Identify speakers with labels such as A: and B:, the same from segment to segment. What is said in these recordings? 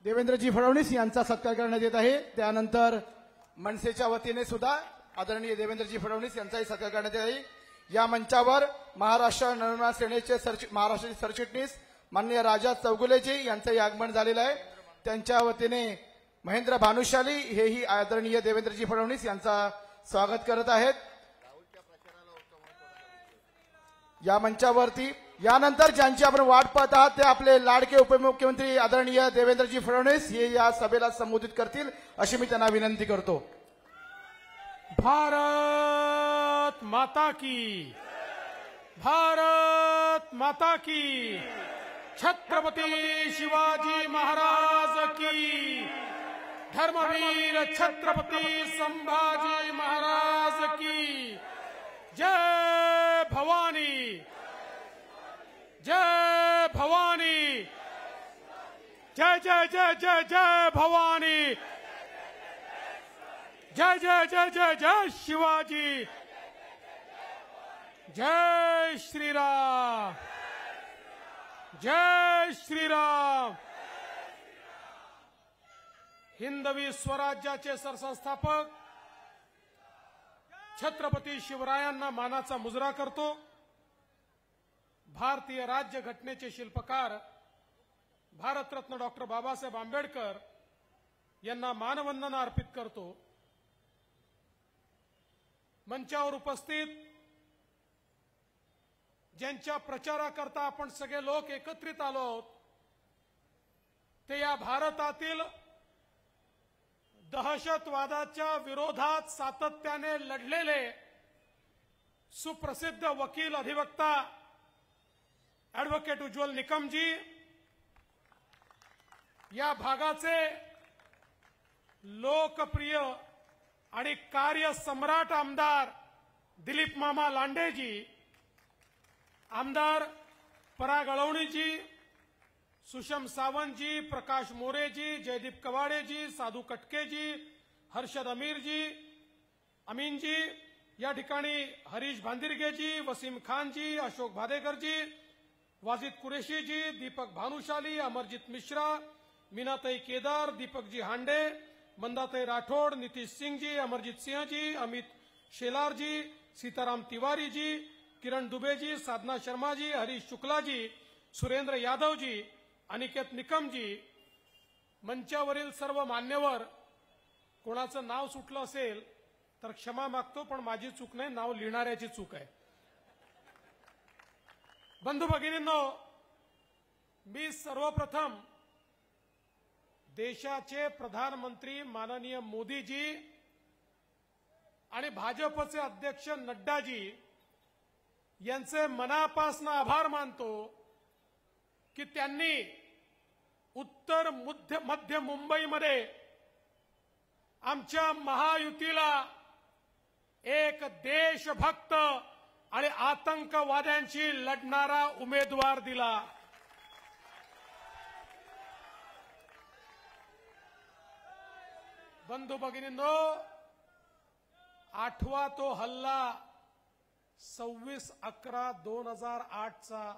A: देवेंद्रजी फडणवीस यांचा सत्कार करण्यात येत आहे। त्यानंतर मनसेच्या वतीने सुद्धा आदरणीय देवेंद्रजी फडणवीस यांचाही सत्कार करण्यात येत आहे। या मंचावर महाराष्ट्र नवनिर्माण सेनेचे महाराष्ट्राचे सरचिटणीस माननीय राजा चौगुलेजी यांचंही आगमन झालेलं आहे। त्यांच्या वतीने महेंद्र भानुशाली हेही आदरणीय देवेंद्रजी फडणवीस यांचा स्वागत करत आहेत या मंचावरती। यानंतर ज्यांची आपण वाट पाहत आहात ते आपले लाडके उपमुख्यमंत्री आदरणीय देवेंद्रजी फडणवीस हे या सभेला संबोधित करतील अशी मी त्यांना विनंती करतो।
B: भारत माता की, भारत माता की, छत्रपती शिवाजी महाराज की, धर्मवीर छत्रपती संभाजी महाराज की, जय भवानी, जय भवानी, जय जय जय जय जय भवानी, जय जय जय जय जय शिवाजी, जय श्रीराम, जय श्रीराम। हिंदवी स्वराज्याचे सरसंस्थापक छत्रपती शिवरायांना मानाचा मुजरा करतो। भारतीय राज्य घटनेचे शिल्पकार भारतरत्न डॉक्टर बाबासाहेब आंबेडकर यांना मानवंदना अर्पित करतो। मंचावर उपस्थित ज्यांच्या प्रचाराकरता आपण सगळे लोक एकत्रित आलो आहोत ते या भारतातील दहशतवादाच्या विरोधात सातत्याने लढलेले सुप्रसिद्ध वकील अधिवक्ता ॲडव्होकेट उज्ज्वल निकमजी, या भागाचे लोकप्रिय आणि कार्यसम्राट आमदार दिलीप मामा लांडेजी, आमदार पराग अळवणीजी, सुषम सावंतजी, प्रकाश मोरेजी, जयदीप कवाडेजी, साधू कटकेजी, हर्षद अमीनजी, या ठिकाणी हरीश भांदिरगेजी, वसीम खानजी, अशोक भादेकरजी, वाजिद कुरेशीजी, दीपक भानुशाली, अमरजीत मिश्रा, मीनाताई केदार, दीपकजी हांडे, मंदाताई राठोड, नितीश सिंहजी, अमरजीत सिंहजी, अमित शेलारजी, सीताराम तिवारीजी, किरण दुबेजी, साधना शर्माजी, हरीश शुक्लाजी, सुरेंद्र यादवजी, अनिकेत निकमजी, मंचावरील सर्व मान्यवर, कोणाचं नाव सुटलं असेल तर क्षमा मागतो, पण माझी चूक नाही, नाव लिहिणाऱ्याची चूक आहे। बंधू भगिनींनो, मी सर्वप्रथम देशाचे प्रधानमंत्री माननीय मोदीजी आणि भाजपचे अध्यक्ष नड्डाजी यांचे मनापासून आभार मानतो की त्यांनी उत्तर मध्य मुंबईमध्ये आमच्या महायुतीला एक देशभक्त आणि आतंकवाद्यांशी लढणारा उमेदवार दिला। बंधू भगिनींनो, आठवा तो हल्ला 26/11/2008 चा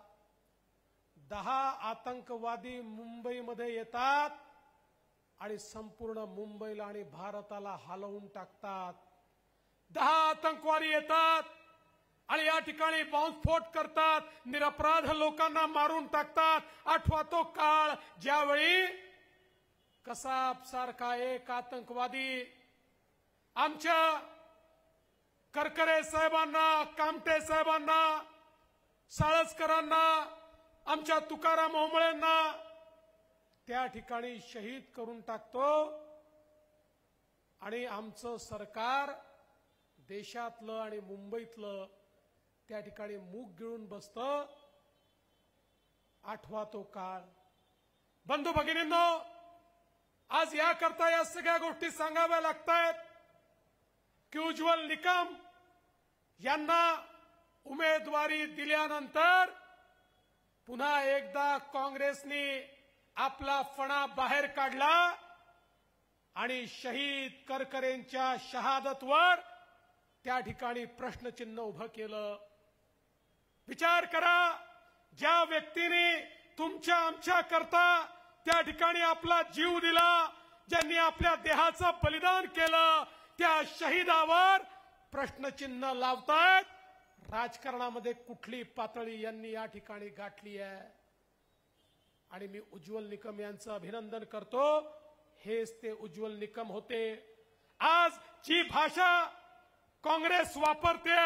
B: 10 आतंकवादी मुंबईमध्ये येतात आणि संपूर्ण मुंबईला आणि भारताला हलवून टाकतात। 10 आतंकवादी येतात आणि या ठिकाणी बॉम्बस्फोट करतात, निरपराध लोकांना मारून टाकतात। आठवा तो काळ ज्यावेळी कसाब सारखा एक आतंकवादी आमच्या करकरे साहेबांना, कामटे साहेबांना, साळसकरांना, आमच्या तुकाराम ओंबळेंना त्या ठिकाणी शहीद करून टाकतो आणि आमचं सरकार देशातलं आणि मुंबईतलं त्या ठिकाणी मूग गिळून बसतं। आठवा तो काळ। बंधू भगिनींनो, आज याकरता या सगळ्या गोष्टी सांगाव्या लागतायत की उज्ज्वल निकम यांना उमेदवारी दिल्यानंतर पुन्हा एकदा काँग्रेसने आपला फणा बाहेर काढला आणि शहीद करकरेंच्या शहादतवर त्या ठिकाणी प्रश्नचिन्ह उभं केलं। विचार करा, ज्या व्यक्तीने तुमच्या आमच्या करता त्या ठिकाणी आपला जीव दिला, ज्यांनी आपल्या देहाचं बलिदान केलं, त्या शहीदावर प्रश्नचिन्ह लावतायत. राजकारणामध्ये कुठली पातळी यांनी या ठिकाणी गाठली आहे. आणि मी उज्ज्वल निकम यांचं अभिनंदन करतो. हेच ते उज्ज्वल निकम होते. आज जी भाषा काँग्रेस वापरते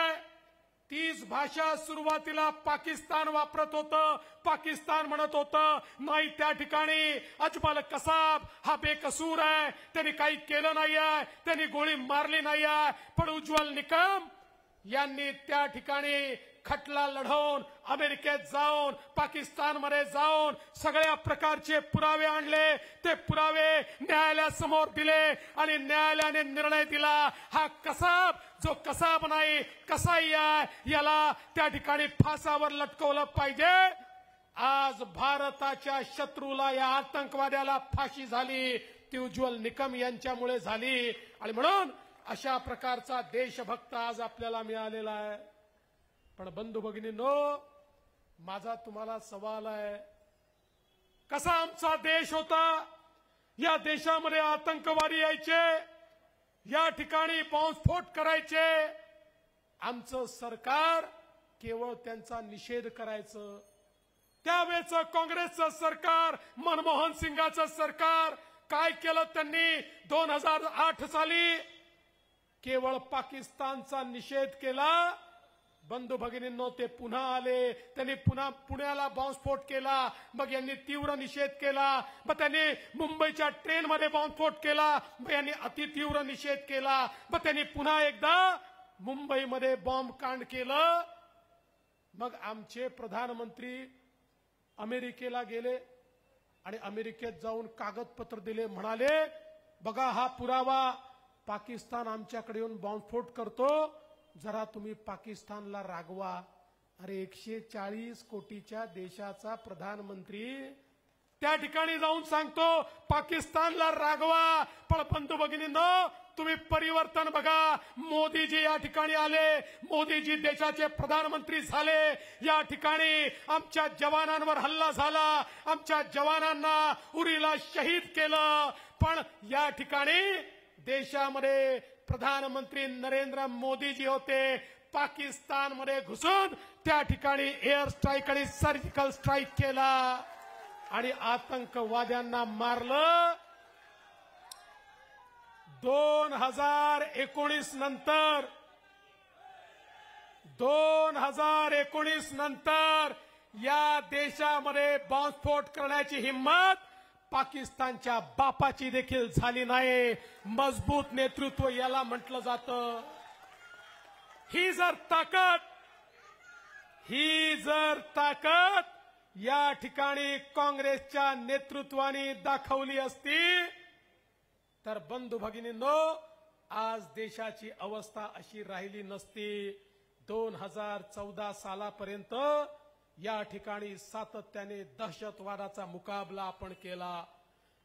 B: तीच भाषा सुरुवातीला पाकिस्तान वापरत होतं. पाकिस्तान म्हणत होतं नाही त्या ठिकाणी अजमल कसाब हा बेकसूर आहे, त्यांनी काही केलं नाही आहे, त्यांनी गोळी मारली नाही आहे. पण उज्ज्वल निकम यांनी त्या ठिकाणी खटला लढवून अमेरिकेत जाऊन पाकिस्तानमध्ये जाऊन सगळ्या प्रकारचे पुरावे आणले. ते पुरावे न्यायालयासमोर दिले आणि न्यायालयाने निर्णय दिला हा कसाब जो कसाब नाही कसाई आहे याला त्या ठिकाणी फासावर लटकवलं पाहिजे. आज भारताच्या शत्रूला या आतंकवाद्याला फाशी झाली ती उज्ज्वल निकम यांच्यामुळे झाली. आणि म्हणून अशा प्रकारचा देशभक्त आज आपल्याला मिळालेला आहे. पण बंधू भगिनींनो, माझा तुम्हाला सवाल आहे, कसा आमचा देश होता? या देशामध्ये आतंकवादी यायचे, या ठिकाणी बॉम्बस्फोट करायचे. आमचं सरकार केवळ त्यांचा निषेध करायचं. त्यावेळेचं काँग्रेसचं सरकार, मनमोहन सिंगाचं सरकार काय केलं त्यांनी 2008 साली? केवळ पाकिस्तानचा निषेध केला. बंधू भगिनींनो, ते पुन्हा आले, त्यांनी पुन्हा पुण्याला बॉम्बस्फोट केला. मग यांनी तीव्र निषेध केला. मग त्यांनी मुंबईच्या ट्रेनमध्ये बॉम्बस्फोट केला. मग यांनी अतितीव्र निषेध केला. मग त्यांनी पुन्हा एकदा मुंबईमध्ये बॉम्बकांड केलं. मग आमचे प्रधानमंत्री अमेरिकेला गेले आणि अमेरिकेत जाऊन कागदपत्र दिले. म्हणाले बघा हा पुरावा, पाकिस्तान आमच्याकडे येऊन बॉम्बस्फोट करतो, जरा तुम्ही पाकिस्तानला रागवा. अरे 140 कोटीच्या देशाचा प्रधानमंत्री त्या ठिकाणी जाऊन सांगतो पाकिस्तानला रागवा. पण बंधू भगिनींनो, तुम्ही परिवर्तन बघा. मोदीजी या ठिकाणी आले, मोदीजी देशाचे प्रधानमंत्री झाले. या ठिकाणी आमच्या जवानांवर हल्ला झाला, आमच्या जवानांना उरीला शहीद केलं. पण या ठिकाणी देशामध्ये प्रधानमंत्री नरेंद्र मोदीजी होते. पाकिस्तानमध्ये घुसून त्या ठिकाणी एअर स्ट्राईक आणि सर्जिकल स्ट्राईक केला आणि आतंकवाद्यांना मारलं. 2019 नंतर या देशामध्ये बॉम्बस्फोट करण्याची हिम्मत पाकिस्तानच्या बापाची देखील झाली नाही. मजबूत नेतृत्व याला म्हटलं जातं. ही जर ताकद या ठिकाणी काँग्रेसच्या नेतृत्वाने दाखवली असती तर बंधू भगिनींनो, आज देशाची अवस्था अशी राहिली नसती. 2014 सालापर्यंत या ठिकाणी सातत्याने दहशतवादाचा मुकाबला आपण केला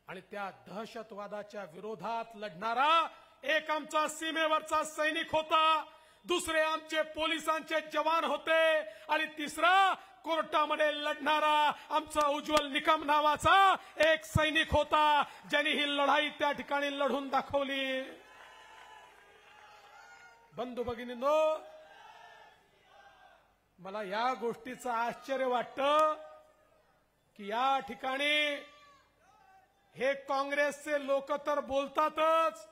B: आणि त्या दहशतवादाच्या विरोधात लढणारा एक आमचा सीमेवरचा सैनिक होता, दुसरे आमचे पोलिसांचे जवान होते आणि तिसरा कोर्टामध्ये लढणारा आमचा उज्ज्वल निकम नावाचा एक सैनिक होता, ज्यांनी ही लढाई त्या ठिकाणी लढून दाखवली. बंधू भगिनींनो, मला या गोष्टीचं आश्चर्य वाटतं की या ठिकाणी हे काँग्रेसचे लोक तर बोलतातच,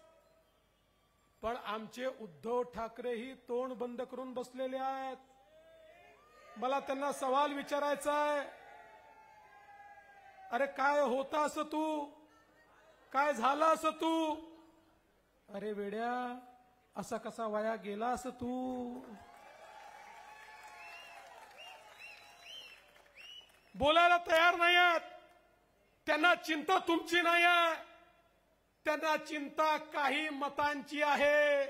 B: पण आमचे उद्धव ठाकरेही तोंड बंद करून बसलेले आहेत. मला त्यांना सवाल विचारायचा आहे, अरे काय होतं असं तू, काय झालं असं तू? अरे वेड्या, असा कसा वाया गेला असं तू? बोलायला तयार नाही आहेत. त्यांना चिंता तुमची नाही आहे, त्यांना चिंता काही मतांची आहे.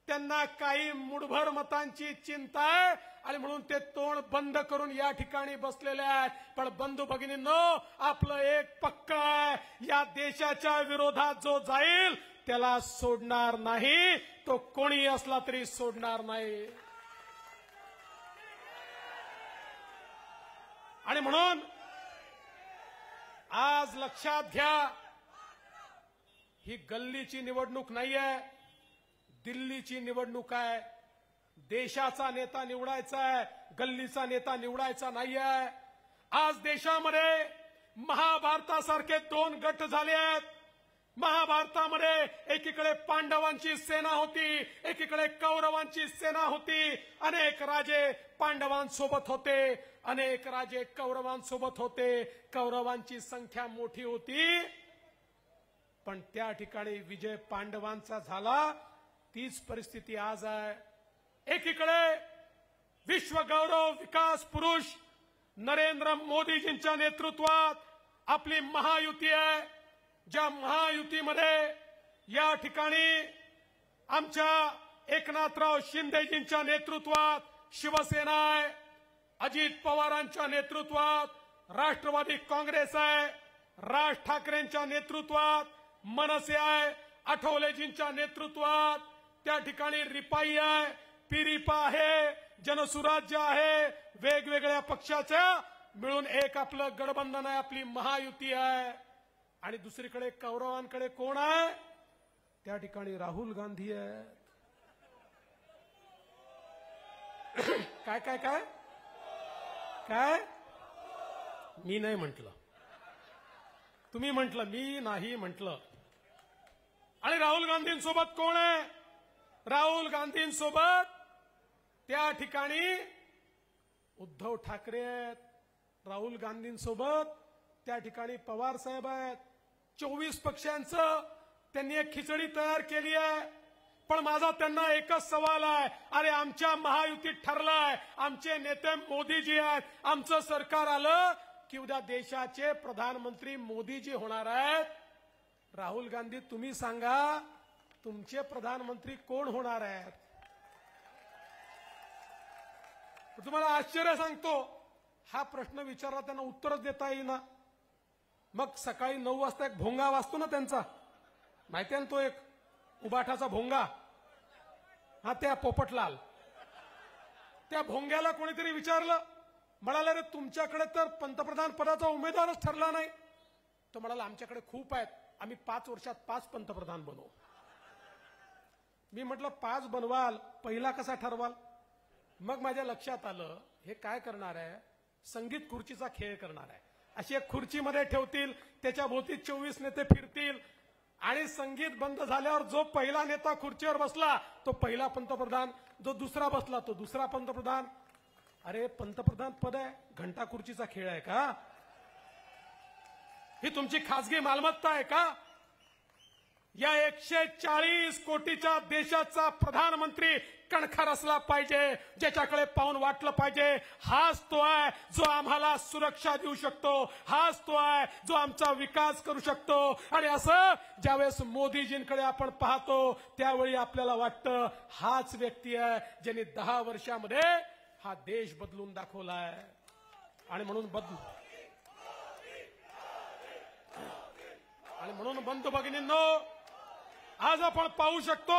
B: त्यांना काही मुठभर मतांची चिंता आहे आणि म्हणून ते तोंड बंद करून या ठिकाणी बसलेले आहेत. पण बंधू भगिनींनो, आपलं एक पक्का आहे, या देशाच्या विरोधात जो जाईल त्याला सोडणार नाही, तो कोणी असला तरी सोडणार नाही. आणि म्हणून आज लक्षात घ्या, ही गल्लीची निवडणूक नाहीये, दिल्लीची निवडणूक आहे. देशाचा नेता निवडायचा आहे, गल्लीचा नेता निवडायचा नाहीये. आज देशामध्ये महाभारतासारखे 2 गट झाले आहेत. महाभारतामध्ये एकीकडे पांडवांची सेना होती, एकीकडे कौरवांची सेना होती. अनेक राजे पांडवांसोबत होते, अनेक राजे कौरवांसोबत होते. कौरवांची संख्या मोठी होती, पण त्या ठिकाणी विजय पांडवांचा झाला. तीच परिस्थिती आज आहे. एकीकडे विश्वगौरव विकास पुरुष नरेंद्र मोदीजींच्या नेतृत्वात आपली महायुती आहे. ज्या महायुतीमध्ये या ठिकाणी आमच्या एकनाथराव शिंदेजींच्या नेतृत्वात शिवसेना आहे, अजित पवारांच्या नेतृत्वात राष्ट्रवादी काँग्रेस आहे, राज ठाकरेंच्या नेतृत्वात मनसे आहे, आठवलेजींच्या नेतृत्वात त्या ठिकाणी रिपाई आहे, पिरिपा आहे, जनसुराज्य आहे. वेगवेगळ्या पक्षाच्या मिळून एक आपलं गठबंधन आहे, आपली महायुती आहे. आणि दुसरीकडे कौरवांकडे कोण आहे? त्या ठिकाणी राहुल गांधी आहेत. काय काय काय काय मी नाही म्हटलं, तुम्ही म्हटलं, मी नाही म्हटलं. आणि राहुल गांधींसोबत कोण आहे? राहुल गांधींसोबत त्या ठिकाणी उद्धव ठाकरे आहेत. राहुल गांधींसोबत त्या ठिकाणी पवार साहेब आहेत. 24 पक्षांचं त्यांनी एक खिचडी तयार केली आहे. पण माझा त्यांना एकच सवाल आहे, अरे आमच्या महायुतीत ठरलाय, आमचे नेते मोदीजी आहेत, आमचं सरकार आलं की उद्या देशाचे प्रधानमंत्री मोदीजी होणार आहेत. राहुल गांधी तुम्ही सांगा, तुमचे प्रधानमंत्री कोण होणार आहेत? तुम्हाला आश्चर्य सांगतो, हा प्रश्न विचारला त्यांना उत्तरच देता येईना. मग सकाळी 9 वाजता एक भोंगा वाजतो ना त्यांचा, माहिती आहे ना, तो एक उबाठाचा भोंगा, हा त्या पोपटलाल. त्या भोंग्याला कोणीतरी विचारलं, म्हणाले रे तुमच्याकडे तर पंतप्रधान पदाचा उमेदवारच ठरला नाही. तो म्हणाला आमच्याकडे खूप आहेत, आम्ही 5 वर्षात 5 पंतप्रधान बनवू. मी म्हटलं 5 बनवाल, पहिला कसा ठरवाल? मग माझ्या लक्षात आलं, हे काय करणार आहे, संगीत खुर्चीचा खेळ करणार आहे. अशी एक खुर्चीमध्ये ठेवतील, त्याच्या भोवती 24 नेते फिरतील, आणि संगीत बंद झाल्यावर जो पहिला नेता खुर्चीवर बसला तो पहिला पंतप्रधान, जो दुसरा बसला तो दुसरा पंतप्रधान. अरे पंतप्रधान पद आहे, घंटा खुर्चीचा खेळ आहे का? ही तुमची खासगी मालमत्ता आहे का? या 140 कोटीच्या देशाचा प्रधानमंत्री कणखर असला पाहिजे, ज्याच्याकडे पाहून वाटलं पाहिजे हाच तो आहे जो आम्हाला सुरक्षा देऊ शकतो, हाच तो आहे जो आमचा विकास करू शकतो. आणि असं ज्यावेळेस मोदीजींकडे आपण पाहतो त्यावेळी आपल्याला वाटतं हाच व्यक्ती आहे ज्यांनी 10 वर्षामध्ये हा देश बदलून दाखवलाय. आणि म्हणून बंधू भगिनींनो, आज आपण पाहू शकतो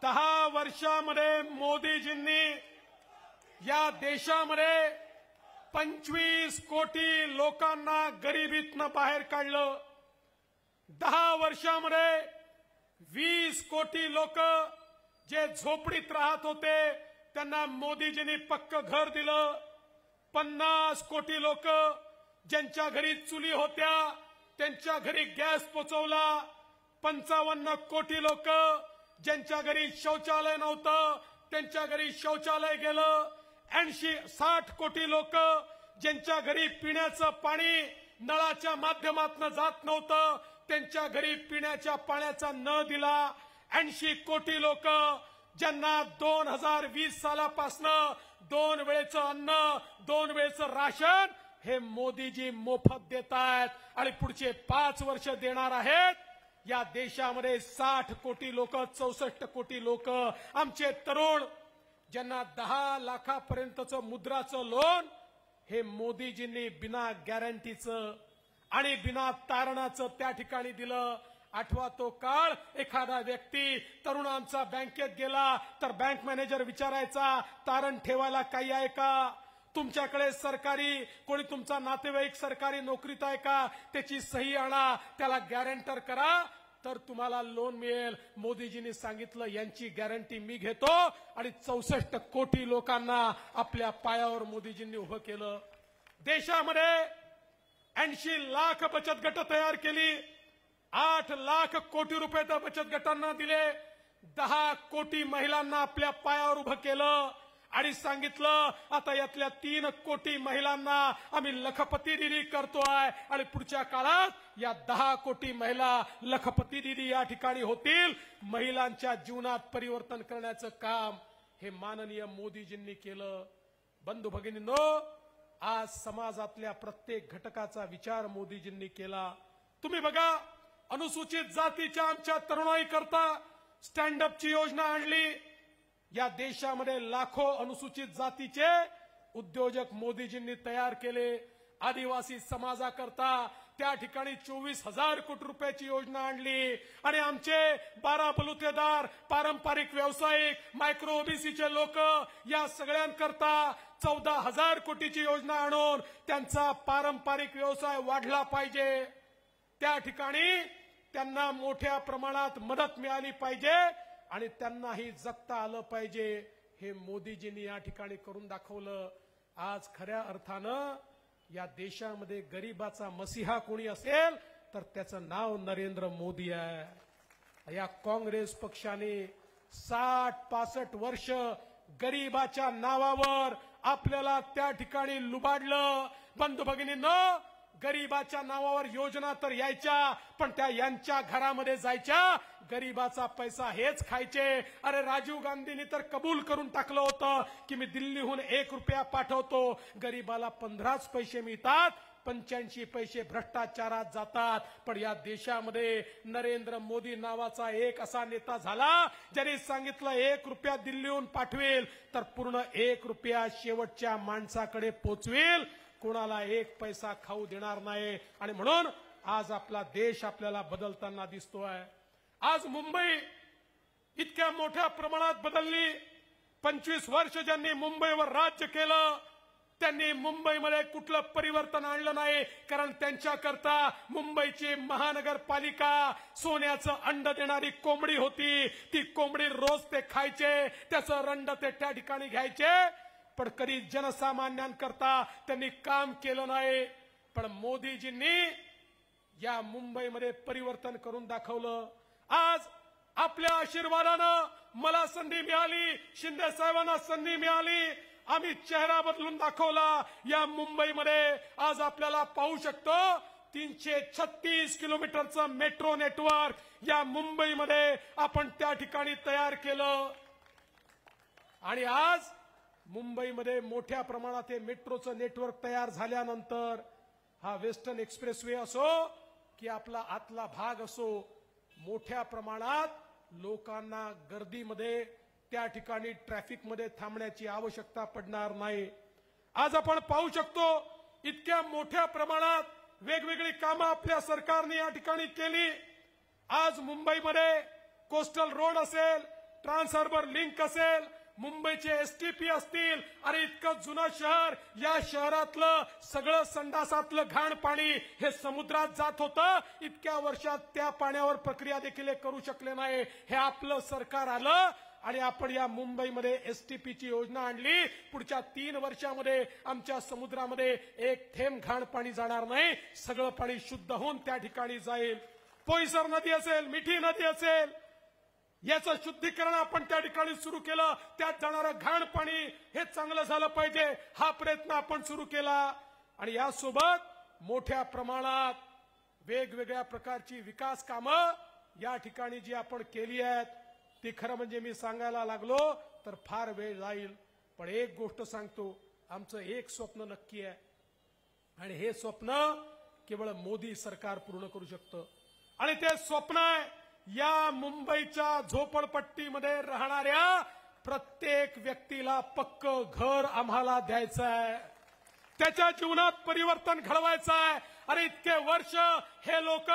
B: 10 वर्षामध्ये मोदीजींनी या देशामध्ये 25 कोटी लोकांना गरिबीतनं बाहेर काढलं. 10 वर्षामध्ये 20 कोटी लोक जे झोपडीत राहत होते त्यांना मोदीजींनी पक्क घर दिलं. 50 कोटी लोक ज्यांच्या घरी चुली होत्या त्यांच्या घरी गॅस पोचवला. 55 कोटी लोक ज्यांच्या घरी शौचालय नव्हतं त्यांच्या घरी शौचालय गेलं. 60 कोटी लोक ज्यांच्या घरी पिण्याचं पाणी नळाच्या माध्यमातून जात नव्हतं त्यांच्या घरी पिण्याच्या पाण्याचा नळ दिला. 80 कोटी लोक ज्यांना 2020 सालापासनं 2 वेळेचं अन्न 2 वेळेचं राशन हे मोदीजी मोफत देत आहेत आणि पुढचे 5 वर्ष देणार आहेत. या देशामध्ये 60 कोटी लोक 64 कोटी लोक आमचे तरुण ज्यांना 10 लाखापर्यंतचं मुद्राचं लोन हे मोदीजींनी बिना गॅरंटीचं आणि बिना तारणाचं त्या ठिकाणी दिलं. आठवा तो काळ, एखादा व्यक्ती तरुण आमचा बँकेत गेला तर बँक मॅनेजर विचारायचा तारण ठेवायला काही आहे का? तुमच्याकडे सरकारी कोणी तुमचा नातेवाईक सरकारी नोकरीत आहे का त्याची सही आणा, त्याला गॅरंटर करा, तर तुम्हाला लोन मिळेल. मोदीजींनी सांगितलं यांची गॅरंटी मी घेतो आणि 64 कोटी लोकांना आपल्या पायावर मोदीजींनी उभं केलं. देशामध्ये 80 लाख बचत गट तयार केली, 8 लाख कोटी रुपये तर बचत गटांना दिले, 10 कोटी महिलांना आपल्या पायावर उभं केलं आणि सांगितलं आता यातल्या 3 कोटी महिलांना आम्ही लखपती दिदी करतोय आणि पुढच्या काळात या 10 कोटी महिला लखपती दिदी या ठिकाणी होतील. महिलांच्या जीवनात परिवर्तन करण्याचं काम हे माननीय मोदीजींनी केलं. बंधू भगिनींनो, आज समाजातल्या प्रत्येक घटकाचा विचार मोदीजींनी केला. तुम्ही बघा, अनुसूचित जातीच्या आमच्या तरुणाई करता स्टँड अपची योजना आणली. या देशामध्ये लाखो अनुसूचित जातीचे उद्योजक मोदीजींनी तयार केले. आदिवासी समाजाकरता त्या ठिकाणी 24,000 कोटी रुपयाची योजना आणली आणि आमचे 12 बलुतेदार, पारंपरिक व्यावसायिक, मायक्रो ओबीसीचे लोक या सगळ्यांकरता 14,000 कोटीची योजना आणून त्यांचा पारंपरिक व्यवसाय वाढला पाहिजे. त्या ठिकाणी त्यांना मोठ्या प्रमाणात मदत मिळाली पाहिजे आणि त्यांनाही जगता आलं पाहिजे. हे मोदीजींनी या ठिकाणी करून दाखवलं. आज खऱ्या अर्थानं या देशामध्ये गरिबाचा मसीहा कोणी असेल तर त्याचं नाव नरेंद्र मोदी आहे. या काँग्रेस पक्षाने 60-65 वर्ष गरिबाच्या नावावर आपल्याला त्या ठिकाणी लुबाडलं. बंधू भगिनींनो, गरिबाच्या नावावर योजना तर यायच्या, पण त्या यांच्या घरामध्ये जायच्या, गरिबाचा पैसा हेच खायचे. अरे राजीव गांधींनी तर कबूल करून टाकलं होतं की मी दिल्लीहून 1 रुपया पाठवतो, गरिबाला 15 पैसे मिळतात, 85 पैसे भ्रष्टाचारात जातात. पण या देशामध्ये नरेंद्र मोदी नावाचा एक असा नेता झाला ज्यांनी सांगितलं 1 रुपया दिल्लीहून पाठवेल तर पूर्ण 1 रुपया शेवटच्या माणसाकडे पोचवेल, कोणाला 1 पैसा खाऊ देणार नाही. आणि म्हणून आज आपला देश आपल्याला बदलताना दिसतोय. आज मुंबई इतक्या मोठ्या प्रमाणात बदलली. 25 वर्ष ज्यांनी मुंबईवर राज्य केलं त्यांनी मुंबईमध्ये कुठलं परिवर्तन आणलं नाही, कारण त्यांच्याकरता मुंबईची महानगरपालिका सोन्याचं अंड देणारी कोंबडी होती. ती कोंबडी रोज ते खायचे, त्याचं रंड ते त्या ठिकाणी घ्यायचे, पण कधी जनसामान्यांकरता त्यांनी काम केलं नाही. पण मोदीजींनी या मुंबईमध्ये परिवर्तन करून दाखवलं. आज आपल्या आशीर्वादानं मला संधी मिळाली, शिंदे साहेबांना संधी मिळाली, आम्ही चेहरा बदलून दाखवला. या मुंबईमध्ये आज आपल्याला पाहू शकतो 336 किलोमीटरचं मेट्रो नेटवर्क या मुंबईमध्ये आपण त्या ठिकाणी तयार केलं. आणि आज मुंबईमध्ये मोठ्या प्रमाणात हे मेट्रोचं नेटवर्क तयार झाल्यानंतर हा वेस्टर्न एक्सप्रेसवे असो की आपला आतला भाग असो, मोठ्या प्रमाणात लोकांना गर्दीमध्ये त्या ठिकाणी ट्रॅफिकमध्ये थांबण्याची आवश्यकता पडणार नाही. आज आपण पाहू शकतो इतक्या मोठ्या प्रमाणात वेगवेगळी कामं आपल्या सरकारने या ठिकाणी केली. आज मुंबईमध्ये कोस्टल रोड असेल, ट्रान्स हार्बर लिंक असेल, मुंबईचे एसटीपी असतील. अरे इतकं जुनं शहर, या शहरातलं सगळं संडासातलं घाण पाणी हे समुद्रात जात होतं. इतक्या वर्षात त्या पाण्यावर प्रक्रिया देखील करू शकले नाही. हे आपलं सरकार आलं आणि आपण या मुंबईमध्ये एसटीपीची योजना आणली. पुढच्या 3 वर्षामध्ये आमच्या समुद्रामध्ये 1 थेंब घाण पाणी जाणार नाही, सगळं पाणी शुद्ध होऊन त्या ठिकाणी जाईल. पोईसर नदी असेल, मिठी नदी असेल, याचं शुद्धीकरण आपण त्या ठिकाणी सुरू केलं. त्यात जाणारं घाण पाणी हे चांगलं झालं पाहिजे, हा प्रयत्न आपण सुरू केला. आणि यासोबत मोठ्या प्रमाणात वेगवेगळ्या प्रकारची विकास कामं या ठिकाणी जी आपण केली आहेत ती खरं म्हणजे मी सांगायला लागलो तर फार वेळ जाईल. पण एक गोष्ट सांगतो, आमचं एक स्वप्न नक्की आहे आणि हे स्वप्न केवळ मोदी सरकार पूर्ण करू शकतं. आणि ते स्वप्न आहे या मुंबईच्या झोपडपट्टीमध्ये राहणाऱ्या प्रत्येक व्यक्तीला पक्क घर आम्हाला द्यायचं आहे, त्याच्या जीवनात परिवर्तन घडवायचं आहे. अरे इतके वर्ष हे लोक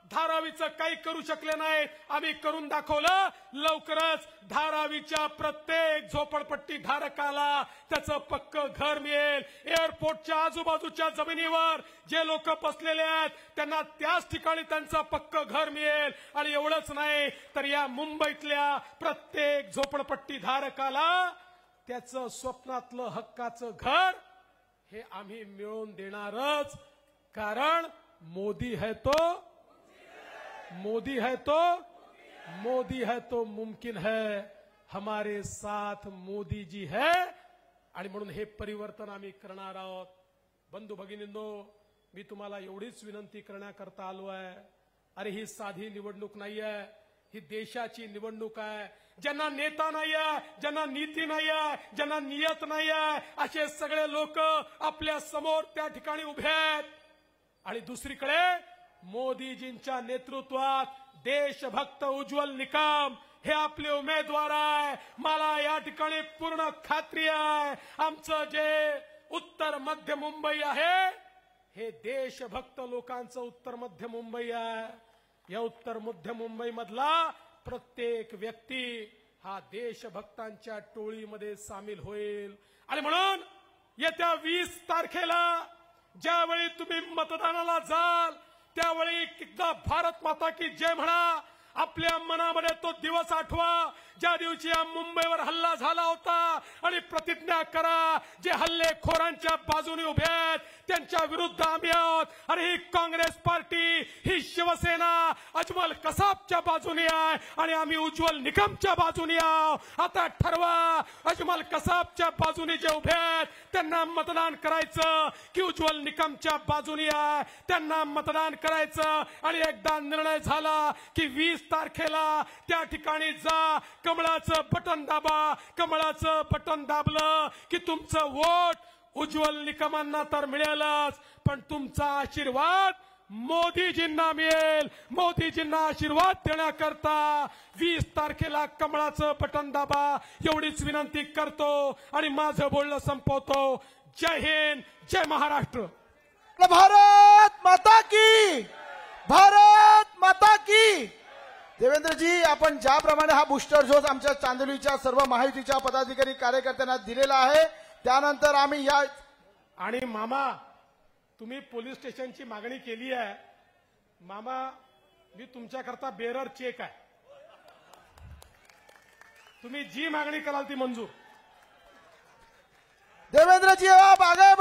B: धारावीचं काही करू शकले नाही, आम्ही करून दाखवलं. लवकरच धारावीच्या प्रत्येक झोपडपट्टी धारकाला त्याचं पक्क घर मिळेल. एअरपोर्टच्या आजूबाजूच्या जमिनीवर जे लोक बसलेले आहेत त्यांना त्याच ठिकाणी त्यांचं पक्क घर मिळेल. आणि एवढंच नाही तर या मुंबईतल्या प्रत्येक झोपडपट्टी धारकाला त्याचं स्वप्नातलं हक्काचं घर हे आम्ही मिळवून देणारच. कारण मोदी है तो मोदी है तो मुमकिन है, हमारे साथ मोदी जी है. आणि म्हणून हे परिवर्तन आम्ही करणार आहोत. बंधू भगिनींनो, मी तुम्हाला एवढीच विनंती करण्याकरता आलो आहे. अरे ही साधी निवडणूक नाही आहे, ही देशाची निवडणूक आहे. ज्यांना नेता नाही आहे, ज्यांना नीती नाही आहे, ज्यांना नियत नाही आहे, असे सगळे लोक आपल्या समोर त्या ठिकाणी उभे आहेत. आणि दुसरीकडे मोदीजींच्या नेतृत्वात देशभक्त उज्ज्वल निकम हे आपले उमेदवार आहे. मला या ठिकाणी पूर्ण खात्री आहे आमचं जे उत्तर मध्य मुंबई आहे हे देशभक्त लोकांचं उत्तर मध्य मुंबई आहे. या उत्तर मध्य मुंबई मधला प्रत्येक व्यक्ती हा देशभक्तांच्या टोळीमध्ये सामील होईल. आणि म्हणून येत्या 20 तारखेला ज्यावेळी तुम्ही मतदानाला जाल त्यावेळी एकदा भारत माता की जय म्हणा. आपल्या मनामध्ये तो दिवस आठवा ज्या दिवशी या मुंबईवर हल्ला झाला होता. आणि प्रतिज्ञा करा, जे हल्लेखोरांच्या बाजूने उभे आहेत त्यांच्या विरुद्ध आम्ही आहोत. आणि ही काँग्रेस पार्टी, ही शिवसेना अजमल कसाबच्या बाजूने आहे आणि आम्ही उज्ज्वल निकमच्या बाजूने आहोत. आता ठरवा, अजमल कसाबच्या बाजूने जे उभे आहेत त्यांना मतदान करायचं की उज्ज्वल निकमच्या बाजूने आहे त्यांना मतदान करायचं. आणि एकदा निर्णय झाला की 20 तारखेला त्या ठिकाणी जा, कमळाचं बटन दाबा. कमळाचं बटन दाबलं की तुमचं वोट उज्ज्वल निकमांना तर मिळेलच, पण तुमचा आशीर्वाद मोदीजींना मिळेल. मोदीजींना आशीर्वाद देण्याकरता 20 तारखेला कमळाचं बटन दाबा एवढीच विनंती करतो आणि माझं बोलणं संपवतो. जय हिंद, जय महाराष्ट्र.
A: भारत माता की, भारत माता की. देवेंद्रजी, आपण ज्याप्रमाणे हा बुस्टर डोस आमच्या चांदोलीच्या सर्व महायुतीच्या पदाधिकारी कार्यकर्त्यांना दिलेला आहे त्यानंतर आम्ही या.
B: आणि मामा, तुम्ही पोलीस स्टेशनची मागणी केली आहे. मामा, मी तुमच्याकरता बेरर चेक आहे. तुम्ही जी मागणी कराल ती मंजूर.
A: देवेंद्रजी, आप आगे